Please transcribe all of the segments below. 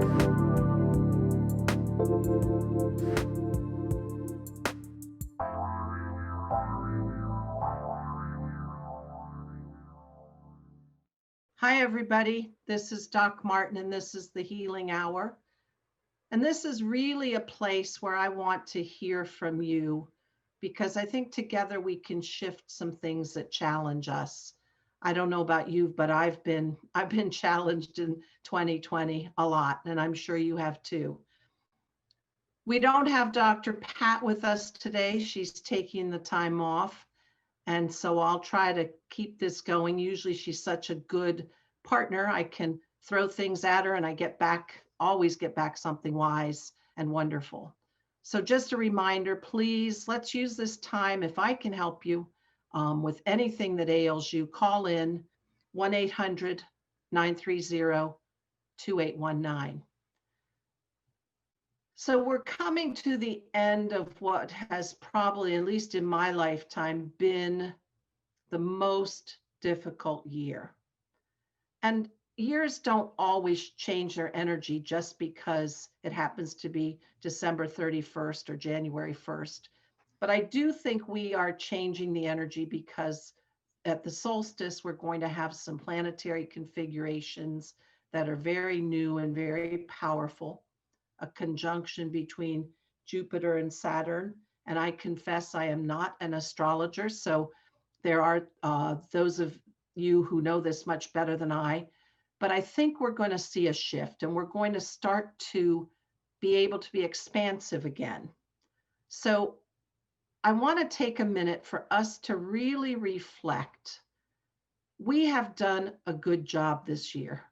Hi, everybody. This is Doc Martin, and this is the Healing Hour. And this is really a place where I want to hear from you because I think together we can shift some things that challenge us. I don't know about you, but I've been challenged in 2020 a lot, and I'm sure you have too. We don't have Dr. Pat with us today. She's taking the time off. And so I'll try to keep this going. Usually she's such a good partner. I can throw things at her and I always get back something wise and wonderful. So just a reminder, please, let's use this time. If I can help you with anything that ails you, call in 1-800-930-2819. So we're coming to the end of what has probably, at least in my lifetime, been the most difficult year. And years don't always change their energy just because it happens to be December 31st or January 1st. But I do think we are changing the energy because at the solstice, we're going to have some planetary configurations that are very new and very powerful. A conjunction between Jupiter and Saturn. And I confess I am not an astrologer. So there are those of you who know this much better than I. But I think we're going to see a shift and we're going to start to be able to be expansive again. So I want to take a minute for us to really reflect. We have done a good job this year.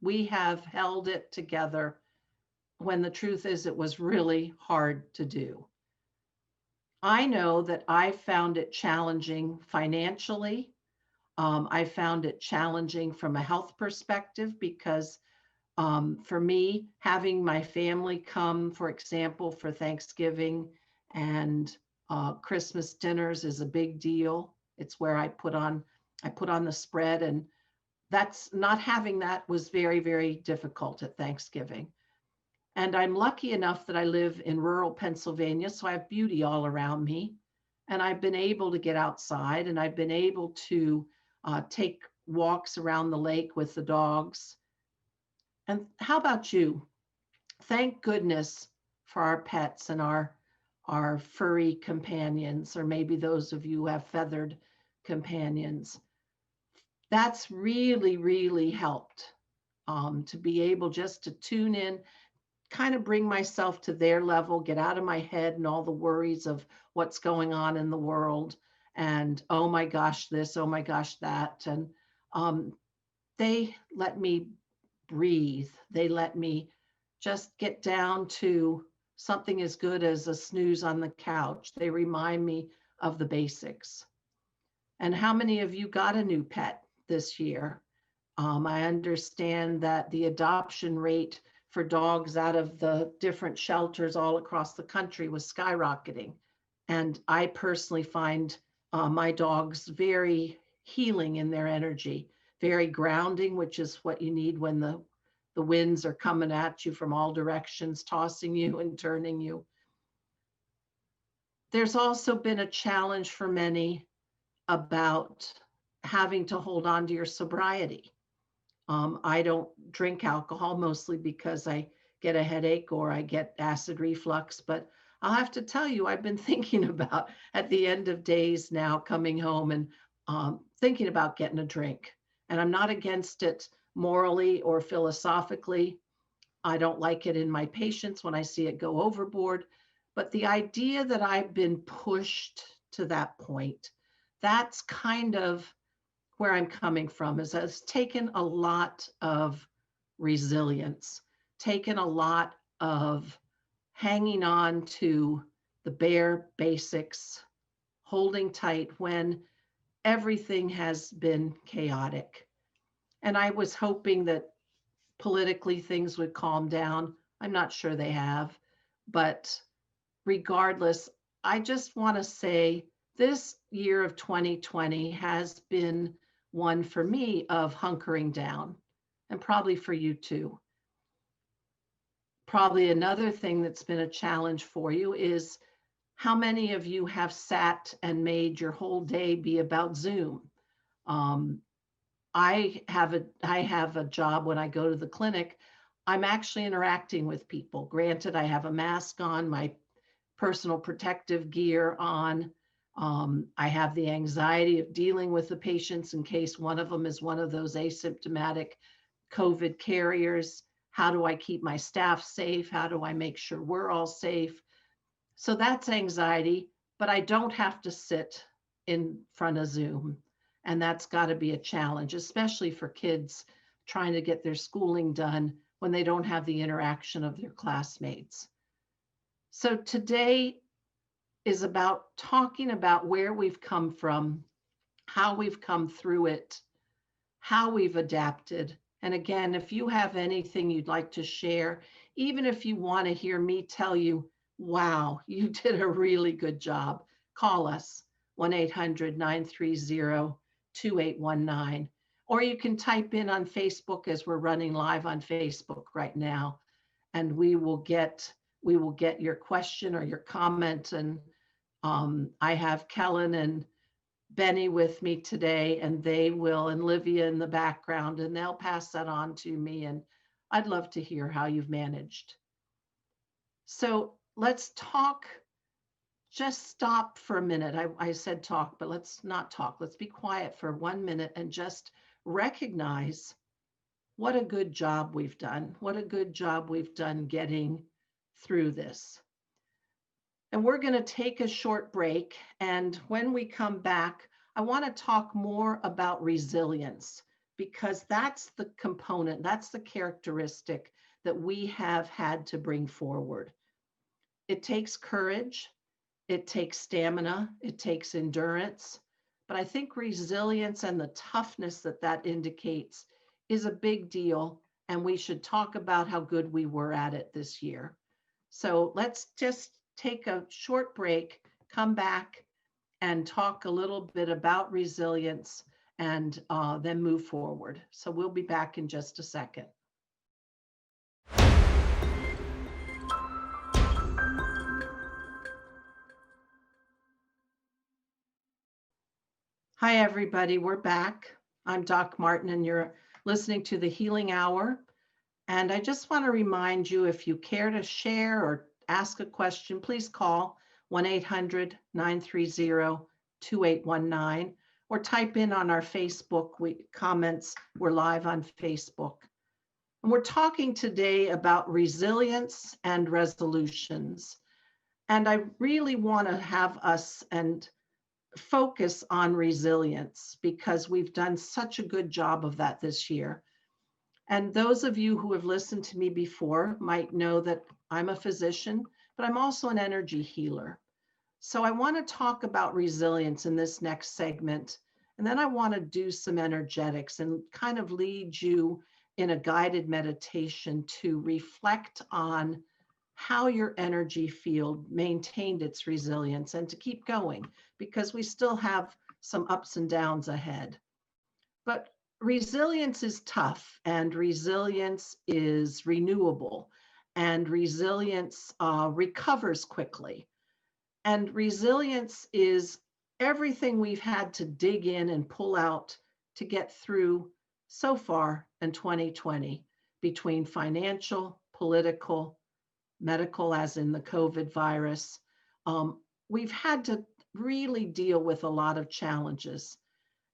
We have held it together when the truth is it was really hard to do. I know that I found it challenging financially. I found it challenging from a health perspective because for me, having my family come, for example, for Thanksgiving and Christmas dinners is a big deal. It's where I put on the spread, and that's not having that was very, very difficult at Thanksgiving. And I'm lucky enough that I live in rural Pennsylvania, so I have beauty all around me. And I've been able to get outside and I've been able to take walks around the lake with the dogs. And how about you? Thank goodness for our pets and our furry companions, or maybe those of you who have feathered companions. That's really, really helped to be able just to tune in, kind of bring myself to their level, get out of my head and all the worries of what's going on in the world. And, oh my gosh, this, oh my gosh, that. And they let me breathe. They let me just get down to something as good as a snooze on the couch. They remind me of the basics. And how many of you got a new pet this year? I understand that the adoption rate for dogs out of the different shelters all across the country was skyrocketing. And I personally find my dogs very healing in their energy, very grounding, which is what you need when the winds are coming at you from all directions, tossing you and turning you. There's also been a challenge for many about having to hold on to your sobriety. I don't drink alcohol mostly because I get a headache or I get acid reflux, but I'll have to tell you, I've been thinking about at the end of days now coming home and thinking about getting a drink. And I'm not against it morally or philosophically. I don't like it in my patients when I see it go overboard. But the idea that I've been pushed to that point, that's kind of where I'm coming from, is it's taken a lot of resilience, taken a lot of hanging on to the bare basics, holding tight when everything has been chaotic. And I was hoping that politically things would calm down. I'm not sure they have, but regardless, I just want to say this year of 2020 has been one for me of hunkering down, and probably for you too. Probably another thing that's been a challenge for you is how many of you have sat and made your whole day be about Zoom? Um, I have a job when I go to the clinic. I'm actually interacting with people. Granted, I have a mask on, my personal protective gear on. I have the anxiety of dealing with the patients in case one of them is one of those asymptomatic COVID carriers. How do I keep my staff safe? How do I make sure we're all safe? So that's anxiety, but I don't have to sit in front of Zoom. And that's got to be a challenge, especially for kids trying to get their schooling done when they don't have the interaction of their classmates. So today is about talking about where we've come from, how we've come through it, how we've adapted. And again, if you have anything you'd like to share, even if you want to hear me tell you, wow, you did a really good job, call us 1-800-930-2819. Or you can type in on Facebook, as we're running live on Facebook right now, and we will get your question or your comment. And I have Kellen and Benny with me today, and they will, and Livia in the background, and they'll pass that on to me. And I'd love to hear how you've managed. So let's talk. Just stop for a minute. I said talk, but let's not talk. Let's be quiet for 1 minute and just recognize what a good job we've done. What a good job we've done getting through this. And we're going to take a short break. And when we come back, I want to talk more about resilience, because that's the component, that's the characteristic that we have had to bring forward. It takes courage, it takes stamina, it takes endurance. But I think resilience and the toughness that that indicates is a big deal. And we should talk about how good we were at it this year. So let's just take a short break, come back and talk a little bit about resilience, and then move forward. So we'll be back in just a second. Hi, everybody. We're back. I'm Doc Martin, and you're listening to the Healing Hour. And I just want to remind you, if you care to share or ask a question, please call 1-800-930-2819 or type in on our Facebook comments. We're live on Facebook. And we're talking today about resilience and resolutions. And I really want to have us and focus on resilience, because we've done such a good job of that this year. And those of you who have listened to me before might know that I'm a physician, but I'm also an energy healer. So I want to talk about resilience in this next segment. And then I want to do some energetics and kind of lead you in a guided meditation to reflect on how your energy field maintained its resilience and to keep going, because we still have some ups and downs ahead. But resilience is tough, and resilience is renewable, and resilience recovers quickly. And resilience is everything we've had to dig in and pull out to get through so far in 2020, between financial, political, medical, as in the COVID virus. We've had to really deal with a lot of challenges.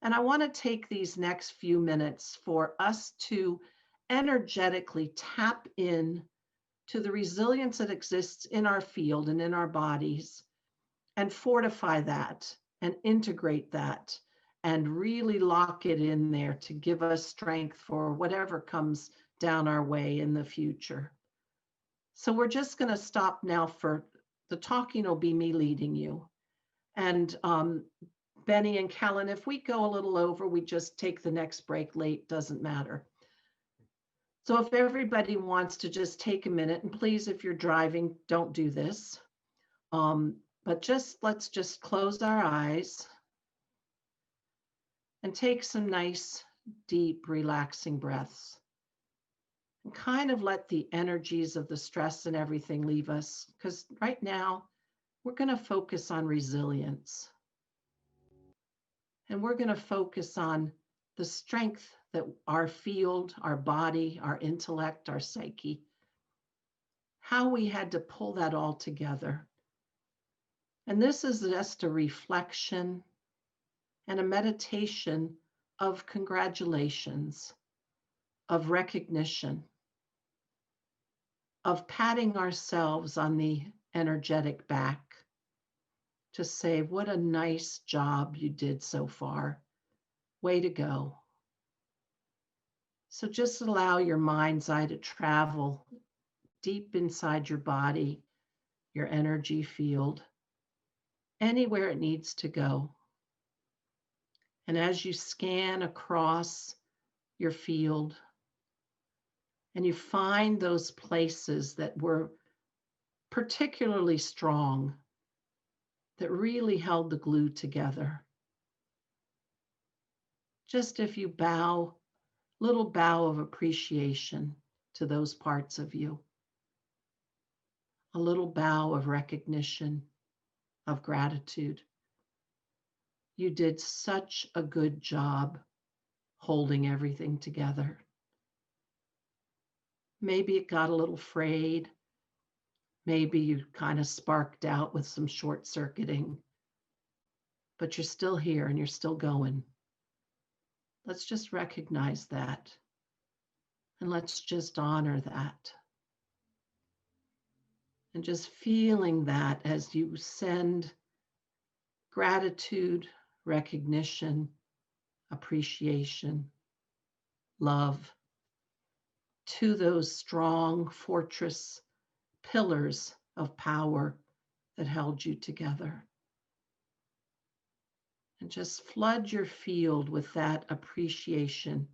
And I want to take these next few minutes for us to energetically tap in to the resilience that exists in our field and in our bodies, and fortify that and integrate that and really lock it in there to give us strength for whatever comes down our way in the future. So we're just going to stop now. For the talking will be me leading you. And Benny and Kellen, if we go a little over, we just take the next break late, doesn't matter. So if everybody wants to just take a minute, and please, if you're driving, don't do this. But let's just close our eyes and take some nice, deep, relaxing breaths. and kind of let the energies of the stress and everything leave us. Because right now, we're going to focus on resilience, and we're going to focus on the strength that our field, our body, our intellect, our psyche, how we had to pull that all together. And this is just a reflection and a meditation of congratulations, of recognition, of patting ourselves on the energetic back to say, what a nice job you did so far. Way to go. So just allow your mind's eye to travel deep inside your body, your energy field, anywhere it needs to go. And as you scan across your field and you find those places that were particularly strong, that really held the glue together, just if you bow, little bow of appreciation to those parts of you, a little bow of recognition, of gratitude. You did such a good job holding everything together. Maybe it got a little frayed. Maybe you kind of sparked out with some short circuiting, but you're still here and you're still going. Let's just recognize that. And let's just honor that. And just feeling that as you send gratitude, recognition, appreciation, love to those strong fortress pillars of power that held you together. And just flood your field with that appreciation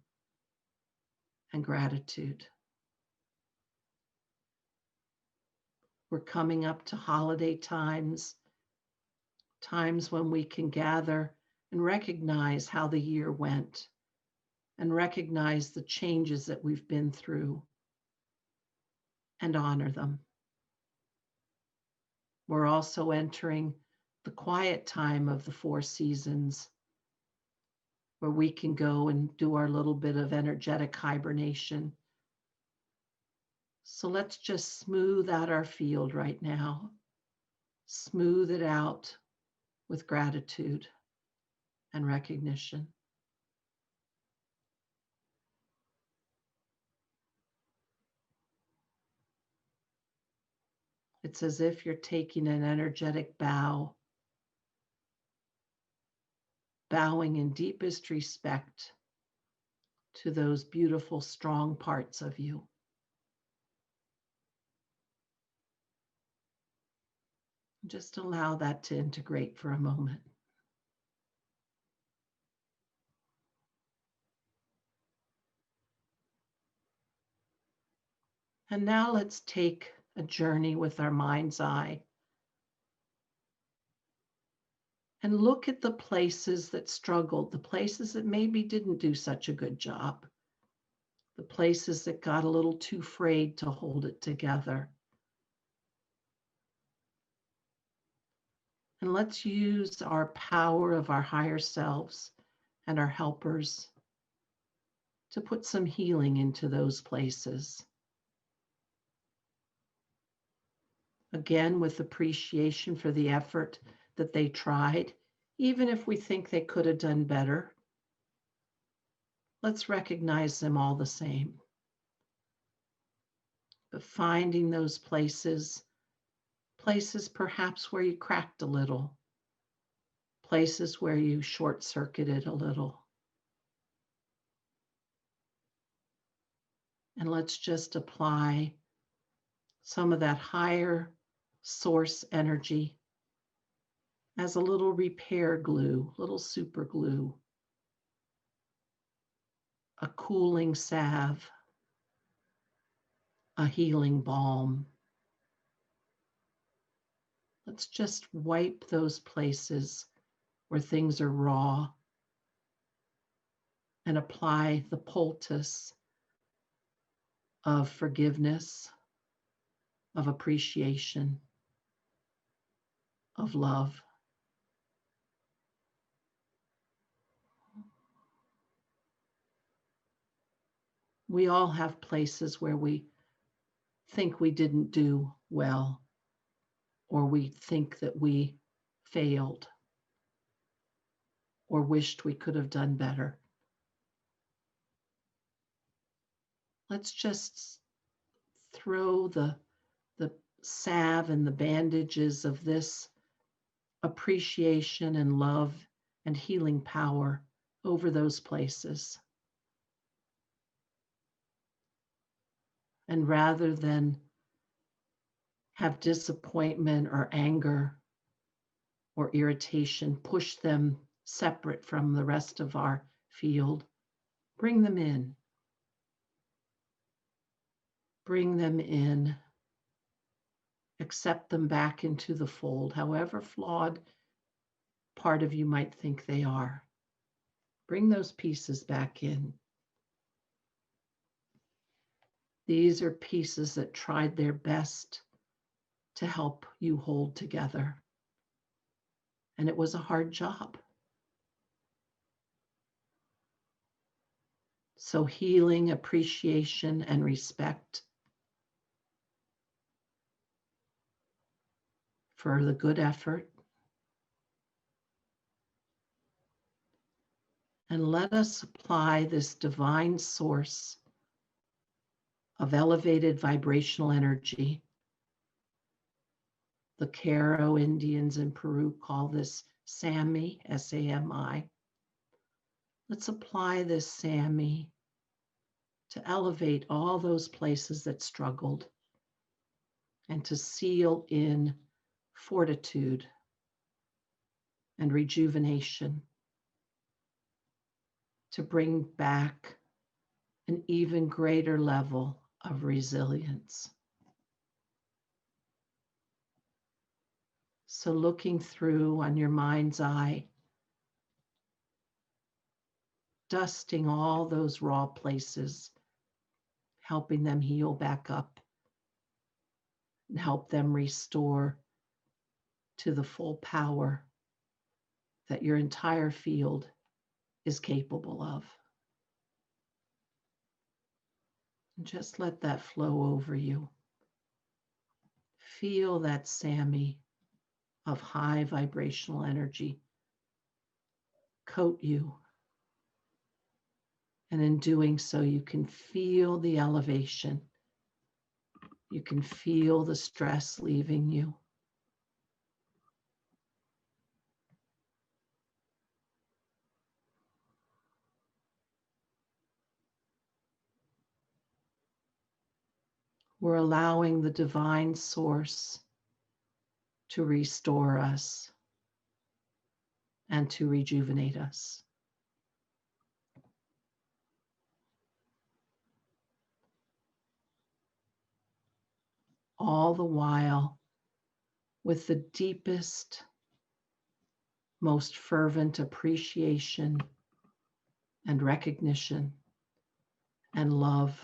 and gratitude. We're coming up to holiday times, times when we can gather and recognize how the year went and recognize the changes that we've been through and honor them. We're also entering the quiet time of the 4 seasons, where we can go and do our little bit of energetic hibernation. So let's just smooth out our field right now. Smooth it out with gratitude and recognition. It's as if you're taking an energetic bow, bowing in deepest respect to those beautiful, strong parts of you. Just allow that to integrate for a moment. And now let's take a journey with our mind's eye and look at the places that struggled, the places that maybe didn't do such a good job, the places that got a little too frayed to hold it together. And let's use our power of our higher selves and our helpers to put some healing into those places. Again, with appreciation for the effort that they tried, even if we think they could have done better. Let's recognize them all the same. But finding those places perhaps where you cracked a little, places where you short-circuited a little. And let's just apply some of that higher source energy as a little repair glue, little super glue, a cooling salve, a healing balm. Let's just wipe those places where things are raw and apply the poultice of forgiveness, of appreciation, of love. We all have places where we think we didn't do well, or we think that we failed, or wished we could have done better. Let's just throw the salve and the bandages of this appreciation and love and healing power over those places. And rather than have disappointment or anger or irritation push them separate from the rest of our field, bring them in. Bring them in. Accept them back into the fold, however flawed part of you might think they are. Bring those pieces back in. These are pieces that tried their best to help you hold together. And it was a hard job. So healing, appreciation, and respect for the good effort. And let us apply this divine source of elevated vibrational energy. The Caro Indians in Peru call this Sami, S-A-M-I. Let's apply this Sami to elevate all those places that struggled and to seal in fortitude and rejuvenation, to bring back an even greater level of resilience. So looking through on your mind's eye, dusting all those raw places, helping them heal back up and help them restore to the full power that your entire field is capable of. And just let that flow over you. Feel that Sami of high vibrational energy coat you. And in doing so, you can feel the elevation. You can feel the stress leaving you. We're allowing the divine source to restore us and to rejuvenate us. All the while with the deepest, most fervent appreciation and recognition and love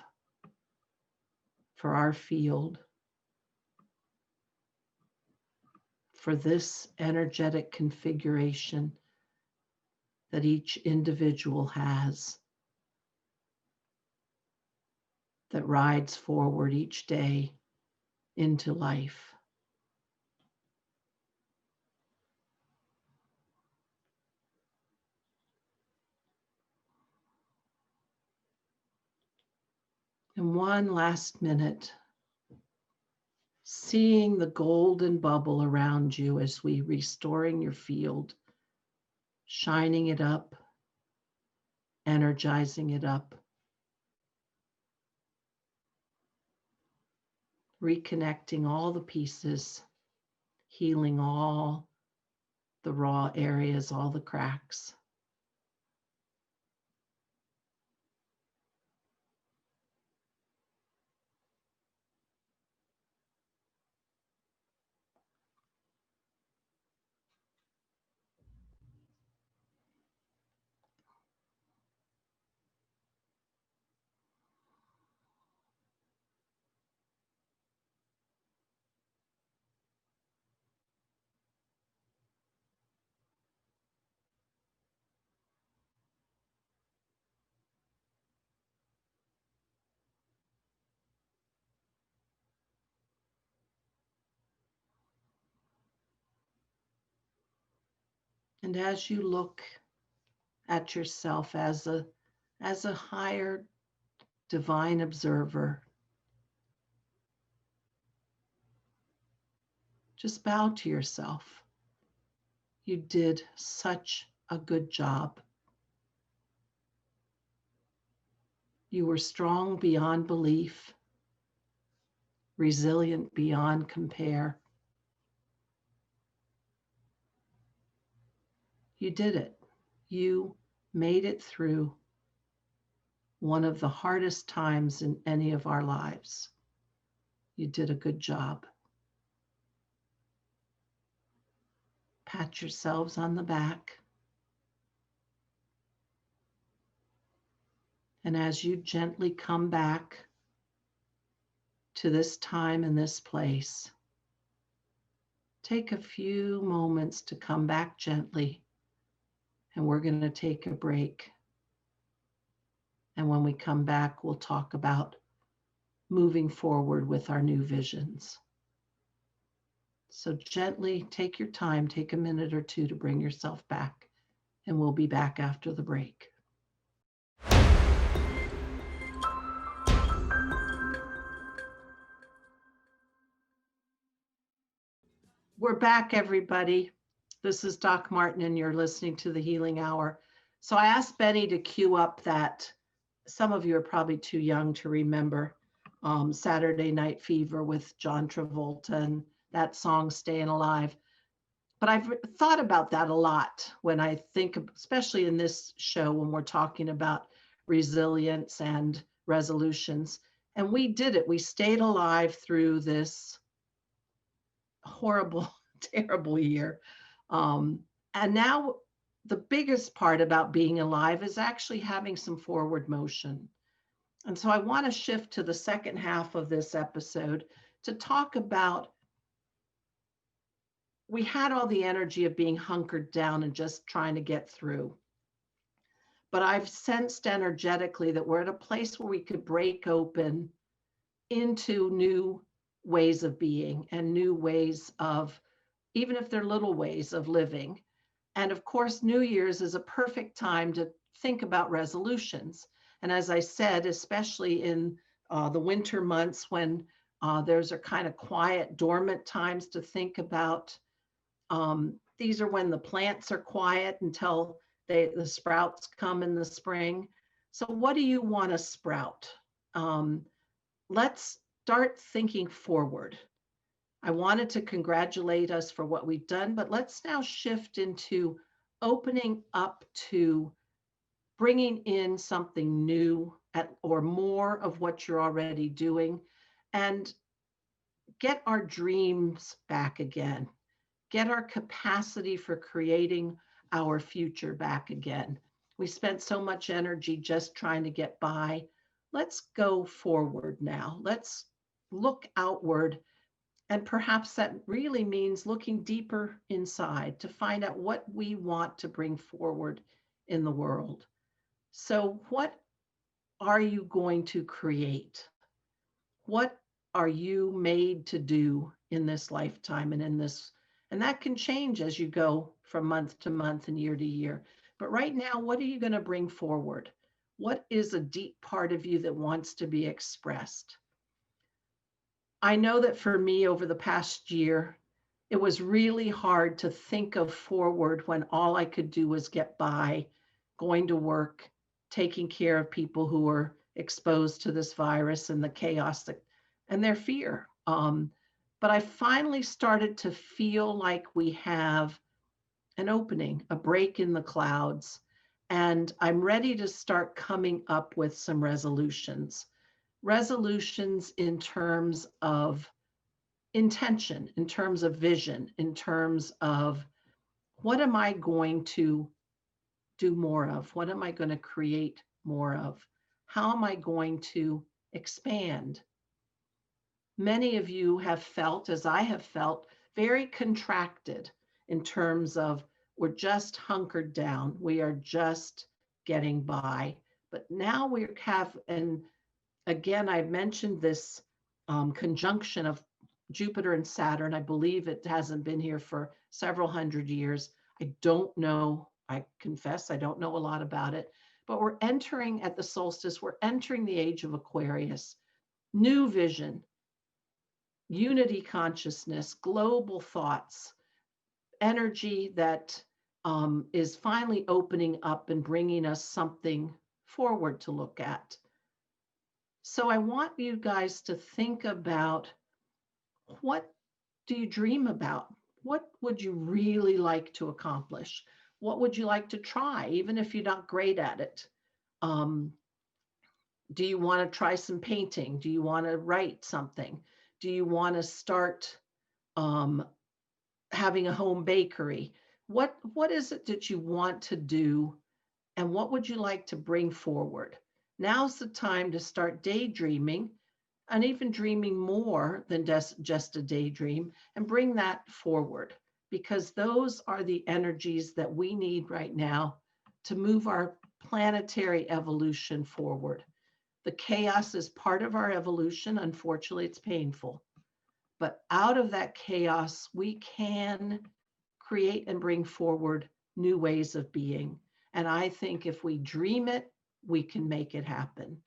for our field, for this energetic configuration that each individual has, that rides forward each day into life. And one last minute, seeing the golden bubble around you as we restoring your field, shining it up, energizing it up, reconnecting all the pieces, healing all the raw areas, all the cracks. And as you look at yourself as a higher divine observer, just bow to yourself. You did such a good job. You were strong beyond belief, resilient beyond compare. You did it. You made it through one of the hardest times in any of our lives. You did a good job. Pat yourselves on the back. And as you gently come back to this time and this place, take a few moments to come back gently. And we're going to take a break. And when we come back, we'll talk about moving forward with our new visions. So gently take your time, take a minute or two to bring yourself back, and we'll be back after the break. We're back, everybody. This is Doc Martin, and you're listening to the Healing Hour. So I asked Benny to cue up that, some of you are probably too young to remember, Saturday Night Fever with John Travolta and that song Staying Alive. But I've thought about that a lot when I think, especially in this show, when we're talking about resilience and resolutions. And we did it. We stayed alive through this horrible, terrible year. And now the biggest part about being alive is actually having some forward motion. And so I want to shift to the second half of this episode to talk about, we had all the energy of being hunkered down and just trying to get through. But I've sensed energetically that we're at a place where we could break open into new ways of being and new ways of, even if they're little ways of living. And of course, New Year's is a perfect time to think about resolutions. And as I said, especially in the winter months when there's a kind of quiet, dormant times to think about. These are when the plants are quiet until the sprouts come in the spring. So what do you want to sprout? Let's start thinking forward. I wanted to congratulate us for what we've done, but let's now shift into opening up to bringing in something new or more of what you're already doing, and get our dreams back again. Get our capacity for creating our future back again. We spent so much energy just trying to get by. Let's go forward now. Let's look outward. And perhaps that really means looking deeper inside to find out what we want to bring forward in the world. So, what are you going to create? What are you made to do in this lifetime and in this? And that can change as you go from month to month and year to year. But right now, what are you going to bring forward? What is a deep part of you that wants to be expressed? I know that for me over the past year, it was really hard to think of forward when all I could do was get by, going to work, taking care of people who were exposed to this virus and the chaos and their fear. But I finally started to feel like we have an opening, a break in the clouds, and I'm ready to start coming up with some resolutions. Resolutions in terms of intention, in terms of vision, in terms of what am I going to do more of? What am I going to create more of? How am I going to expand? Many of you have felt, as I have felt, very contracted in terms of we're just hunkered down. We are just getting by. But now we have, and again, I mentioned this conjunction of Jupiter and Saturn. I believe it hasn't been here for several hundred years. I don't know. I confess I don't know a lot about it, but we're entering at the solstice, we're entering the age of Aquarius, new vision, unity consciousness, global thoughts, energy that is finally opening up and bringing us something forward to look at. So I want you guys to think about, what do you dream about? What would you really like to accomplish? What would you like to try, even if you're not great at it? Um, do you want to try some painting? Do you want to write something? Do you want to start um, having a home bakery? What is it that you want to do, and what would you like to bring forward? Now's the time to start daydreaming, and even dreaming more than just a daydream, and bring that forward, because those are the energies that we need right now to move our planetary evolution forward. The chaos is part of our evolution. Unfortunately, it's painful. But out of that chaos, we can create and bring forward new ways of being. And I think if we dream it, we can make it happen.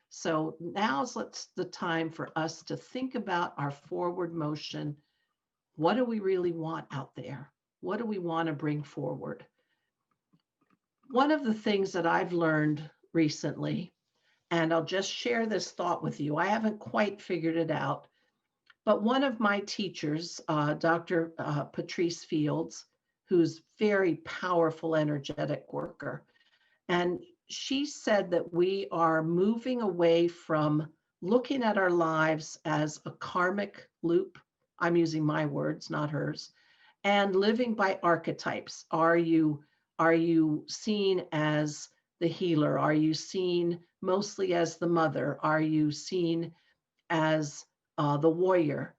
So now's the time for us to think about our forward motion. What do we really want out there? What do we want to bring forward? One of the things that I've learned recently, and I'll just share this thought with you, I haven't quite figured it out, but one of my teachers, Dr. Patrice Fields, who's very powerful, energetic worker, and she said that we are moving away from looking at our lives as a karmic loop. I'm using my words, not hers, and living by archetypes. Are you seen as the healer? Are you seen mostly as the mother? Are you seen as the warrior?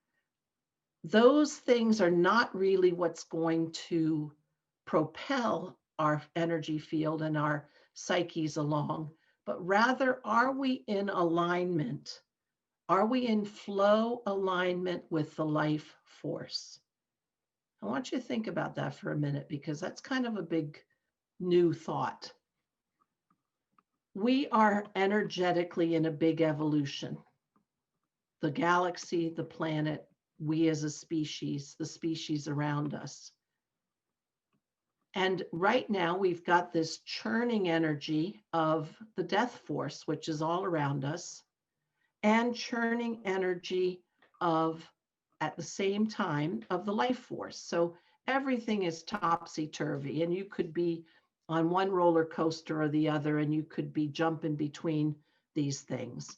Those things are not really what's going to propel our energy field and our psyches along, but rather, are we in alignment? Are we in flow alignment with the life force? I want you to think about that for a minute, because that's kind of a big new thought. We are energetically in a big evolution. The galaxy, the planet, we as a species, the species around us. And right now we've got this churning energy of the death force, which is all around us, and churning energy of, at the same time, of the life force. So everything is topsy-turvy, and you could be on one roller coaster or the other, and you could be jumping between these things.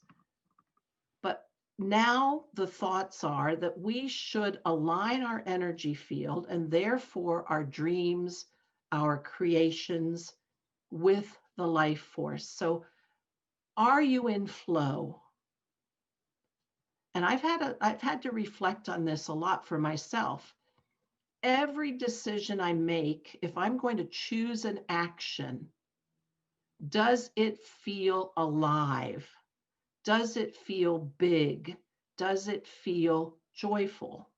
But now the thoughts are that we should align our energy field, and therefore our dreams, our creations, with the life force. So are you in flow? And I've had to reflect on this a lot for myself. Every decision I make, if I'm going to choose an action, does it feel alive? Does it feel big? Does it feel joyful?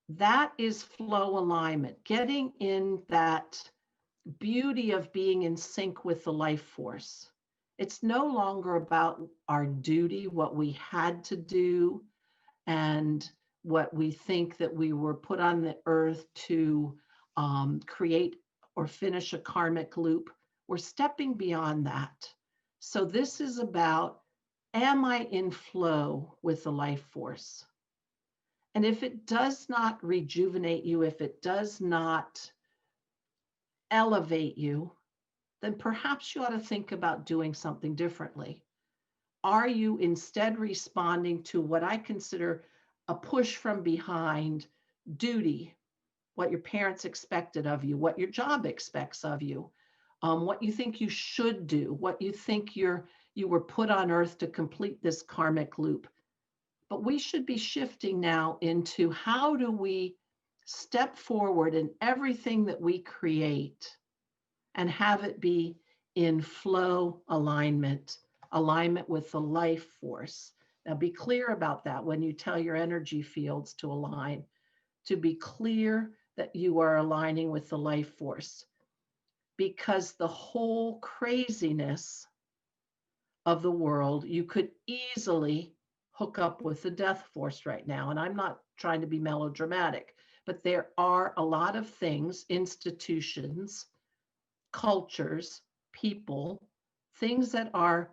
That is flow alignment, getting in that beauty of being in sync with the life force. It's no longer about our duty, what we had to do, and what we think that we were put on the earth to create or finish a karmic loop. We're stepping beyond that. So this is about, am I in flow with the life force? And if it does not rejuvenate you, if it does not elevate you, then perhaps you ought to think about doing something differently. Are you instead responding to what I consider a push from behind, duty, what your parents expected of you, what your job expects of you, what you think you should do, what you think you were put on earth to complete this karmic loop? But we should be shifting now into, how do we step forward in everything that we create and have it be in flow alignment, alignment with the life force. Now be clear about that when you tell your energy fields to align, to be clear that you are aligning with the life force, because the whole craziness of the world, you could easily hook up with the death force right now. And I'm not trying to be melodramatic, but there are a lot of things, institutions, cultures, people, things that are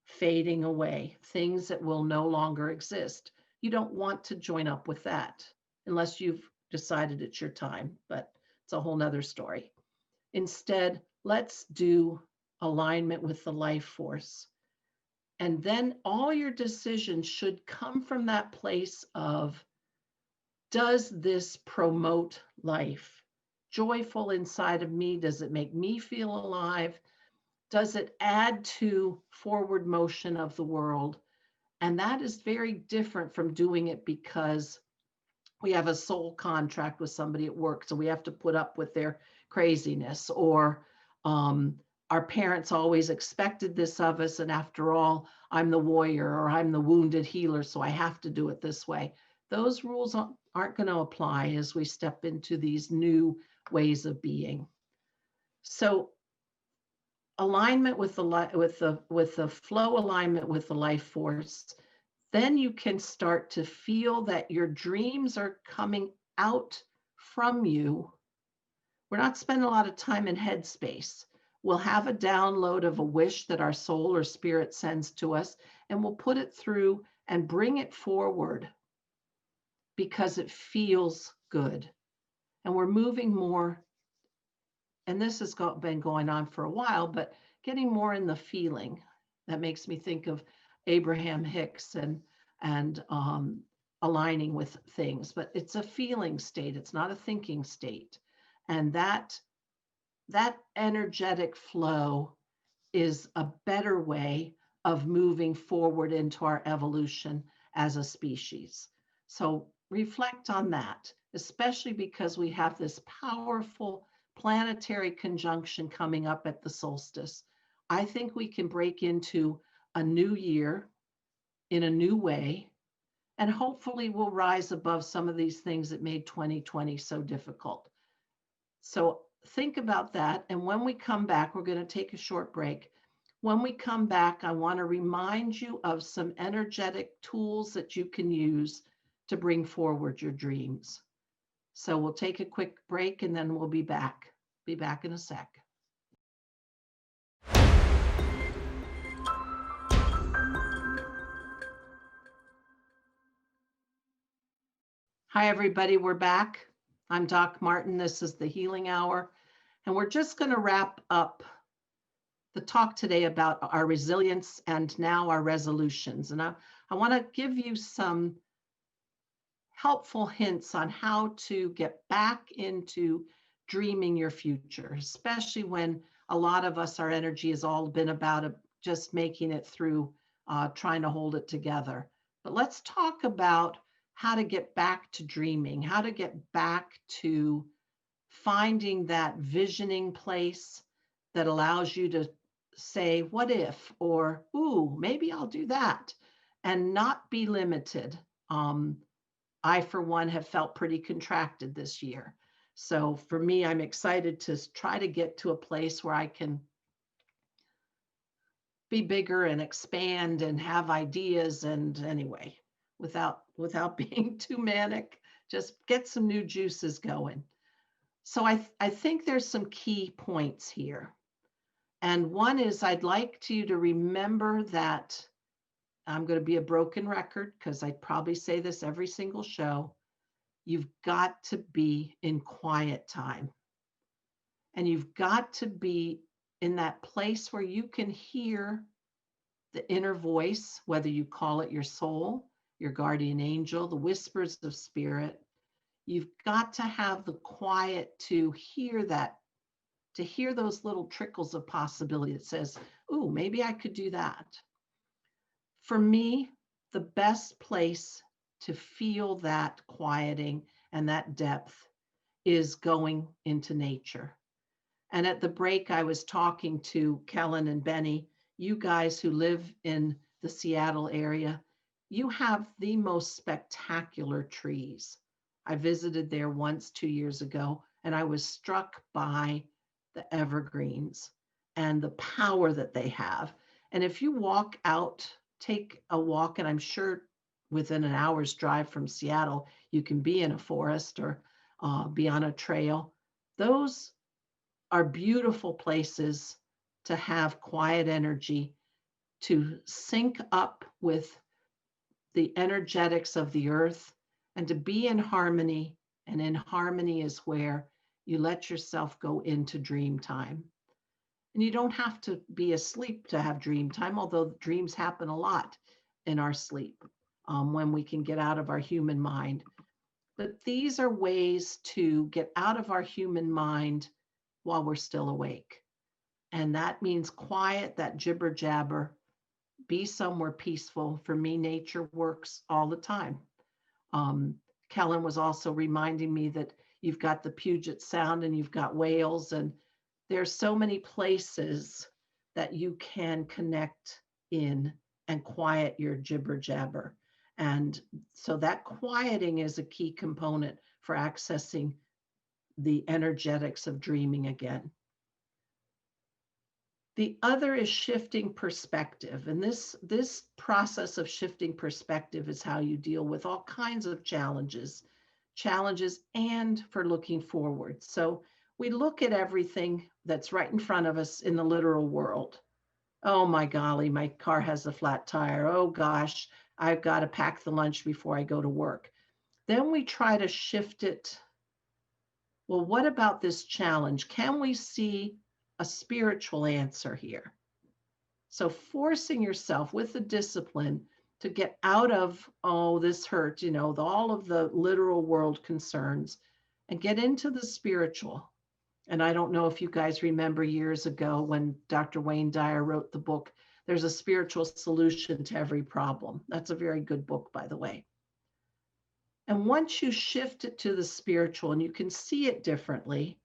fading away, things that will no longer exist. You don't want to join up with that unless you've decided it's your time, but it's a whole nother story. Instead, let's do alignment with the life force. And then all your decisions should come from that place of, does this promote life? Joyful inside of me? Does it make me feel alive? Does it add to forward motion of the world? And that is very different from doing it because we have a soul contract with somebody at work, so we have to put up with their craziness, or our parents always expected this of us, and after all, I'm the warrior or I'm the wounded healer, so I have to do it this way. Those rules aren't going to apply as we step into these new ways of being. So alignment with the flow alignment with the life force, then you can start to feel that your dreams are coming out from you. We're not spending a lot of time in headspace. We'll have a download of a wish that our soul or spirit sends to us, and we'll put it through and bring it forward because it feels good. And we're moving more, and this has been going on for a while, but getting more in the feeling. That makes me think of Abraham Hicks and aligning with things, but it's a feeling state. It's not a thinking state. And that energetic flow is a better way of moving forward into our evolution as a species. So reflect on that, especially because we have this powerful planetary conjunction coming up at the solstice. I think we can break into a new year in a new way, and hopefully we'll rise above some of these things that made 2020 so difficult. So think about that. And when we come back, we're going to take a short break. When we come back, I want to remind you of some energetic tools that you can use to bring forward your dreams. So we'll take a quick break and then we'll be back. Be back in a sec. Hi, everybody. We're back. I'm Doc Martin. This is the Healing Hour. And we're just going to wrap up the talk today about our resilience and now our resolutions. And I want to give you some helpful hints on how to get back into dreaming your future, especially when a lot of us, our energy has all been about just making it through, trying to hold it together. But let's talk about how to get back to dreaming, how to get back to finding that visioning place that allows you to say, what if, or, ooh, maybe I'll do that, and not be limited. I, for one, have felt pretty contracted this year. So for me, I'm excited to try to get to a place where I can be bigger and expand and have ideas. And anyway, without being too manic, just get some new juices going. So I think there's some key points here. And one is I'd like you to remember that I'm going to be a broken record because I probably say this every single show. You've got to be in quiet time. And you've got to be in that place where you can hear the inner voice, whether you call it your soul, your guardian angel, the whispers of spirit. You've got to have the quiet to hear that, to hear those little trickles of possibility that says, ooh, maybe I could do that. For me, the best place to feel that quieting and that depth is going into nature. And at the break, I was talking to Kellen and Benny, you guys who live in the Seattle area, you have the most spectacular trees. I visited there once 2 years ago, and I was struck by the evergreens and the power that they have. And if you walk out, take a walk, and I'm sure within an hour's drive from Seattle, you can be in a forest or be on a trail. Those are beautiful places to have quiet energy, to sync up with the energetics of the earth, and to be in harmony. And in harmony is where you let yourself go into dream time. And you don't have to be asleep to have dream time, although dreams happen a lot in our sleep when we can get out of our human mind. But these are ways to get out of our human mind while we're still awake. And that means quiet, that jibber jabber, be somewhere peaceful. For me, nature works all the time. Um, Kellen was also reminding me that you've got the Puget Sound and you've got Wales, and there's so many places that you can connect in and quiet your jibber jabber. And so that quieting is a key component for accessing the energetics of dreaming again. The other is shifting perspective. And this process of shifting perspective is how you deal with all kinds of challenges and for looking forward. So we look at everything that's right in front of us in the literal world. Oh my golly, my car has a flat tire. Oh gosh, I've got to pack the lunch before I go to work. Then we try to shift it. Well, what about this challenge? Can we see a spiritual answer here? So forcing yourself with the discipline to get out of, oh, this hurt, all of the literal world concerns and get into the spiritual. And I don't know if you guys remember years ago when Dr. Wayne Dyer wrote the book, There's a Spiritual Solution to Every Problem. That's a very good book, by the way. And once you shift it to the spiritual and you can see it differently,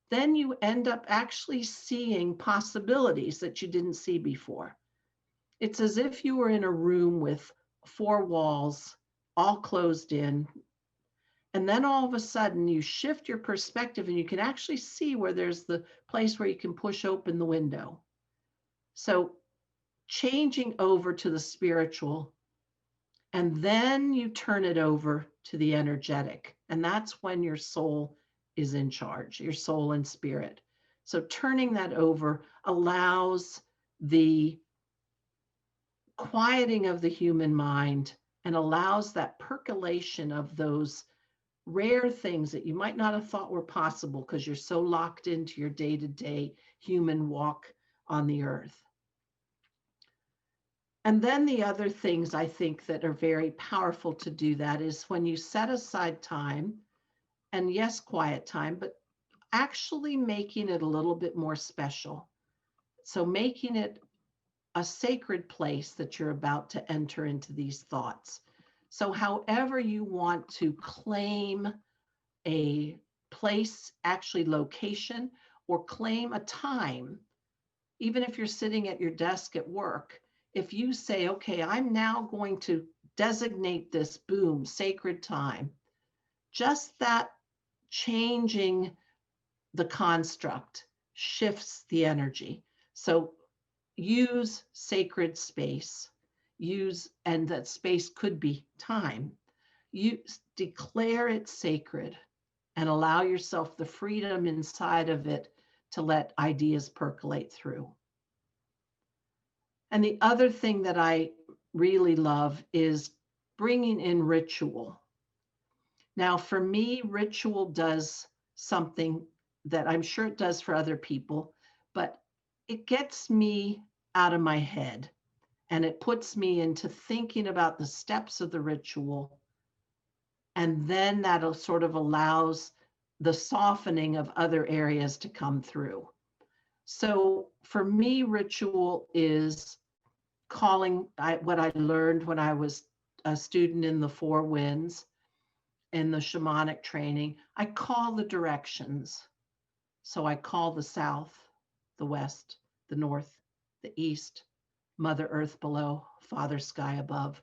then you end up actually seeing possibilities that you didn't see before. It's as if you were in a room with four walls, all closed in. And then all of a sudden you shift your perspective and you can actually see where there's the place where you can push open the window. So changing over to the spiritual, and then you turn it over to the energetic. And that's when your soul is in charge, your soul and spirit. So turning that over allows the quieting of the human mind and allows that percolation of those rare things that you might not have thought were possible because you're so locked into your day-to-day human walk on the earth. And then the other things I think that are very powerful to do that is when you set aside time, and yes, quiet time, but actually making it a little bit more special. So making it a sacred place that you're about to enter into these thoughts. So however you want to claim a place, actually location, or claim a time, even if you're sitting at your desk at work, if you say, okay, I'm now going to designate this, boom, sacred time, just that changing the construct shifts the energy. So use sacred space, and that space could be time. You declare it sacred and allow yourself the freedom inside of it to let ideas percolate through. And the other thing that I really love is bringing in ritual. Now, for me, ritual does something that I'm sure it does for other people, but it gets me out of my head and it puts me into thinking about the steps of the ritual. And then that sort of allows the softening of other areas to come through. So for me, ritual is calling what I learned when I was a student in the Four Winds in the shamanic training. I call the directions. So I call the south, the west, the north, the east, Mother Earth below, Father Sky above.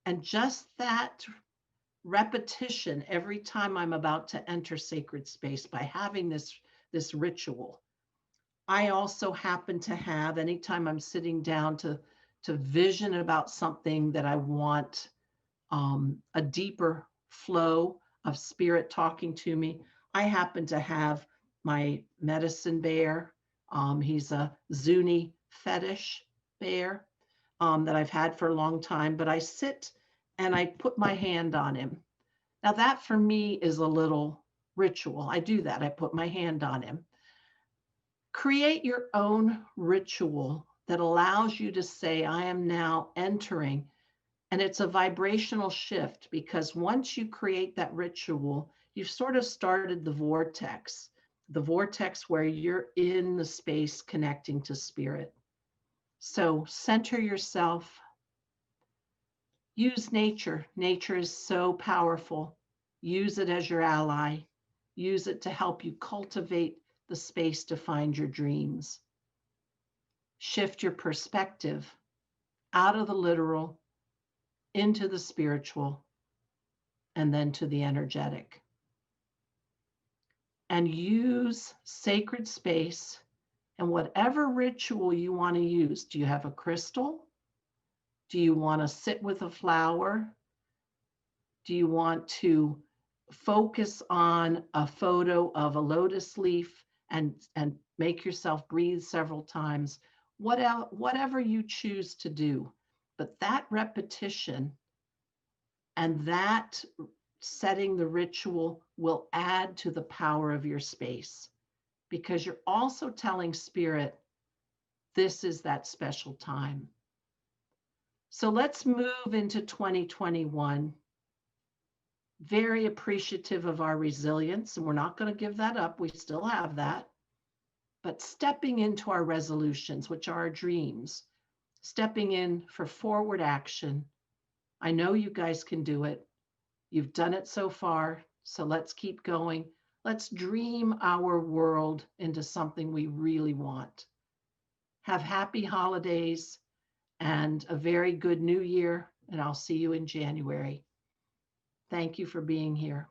And just that repetition every time I'm about to enter sacred space by having this ritual. I also happen to have, anytime I'm sitting down to vision about something that I want, a deeper flow of spirit talking to me, I happen to have my medicine bear. He's a Zuni fetish bear, that I've had for a long time, but I sit and I put my hand on him. Now, that for me is a little ritual. I do that, I put my hand on him. Create your own ritual that allows you to say, I am now entering. And it's a vibrational shift, because once you create that ritual, you've sort of started the vortex where you're in the space connecting to spirit. So center yourself, use nature. Nature is so powerful. Use it as your ally. Use it to help you cultivate the space to find your dreams. Shift your perspective out of the literal into the spiritual and then to the energetic. And use sacred space and whatever ritual you want to use. Do you have a crystal? Do you want to sit with a flower? Do you want to focus on a photo of a lotus leaf and make yourself breathe several times? Whatever you choose to do. But that repetition and that setting the ritual will add to the power of your space, because you're also telling spirit, this is that special time. So let's move into 2021. Very appreciative of our resilience, and we're not going to give that up. We still have that. But stepping into our resolutions, which are our dreams, stepping in for forward action. I know you guys can do it. You've done it so far, so let's keep going. Let's dream our world into something we really want. Have happy holidays and a very good new year, and I'll see you in January. Thank you for being here.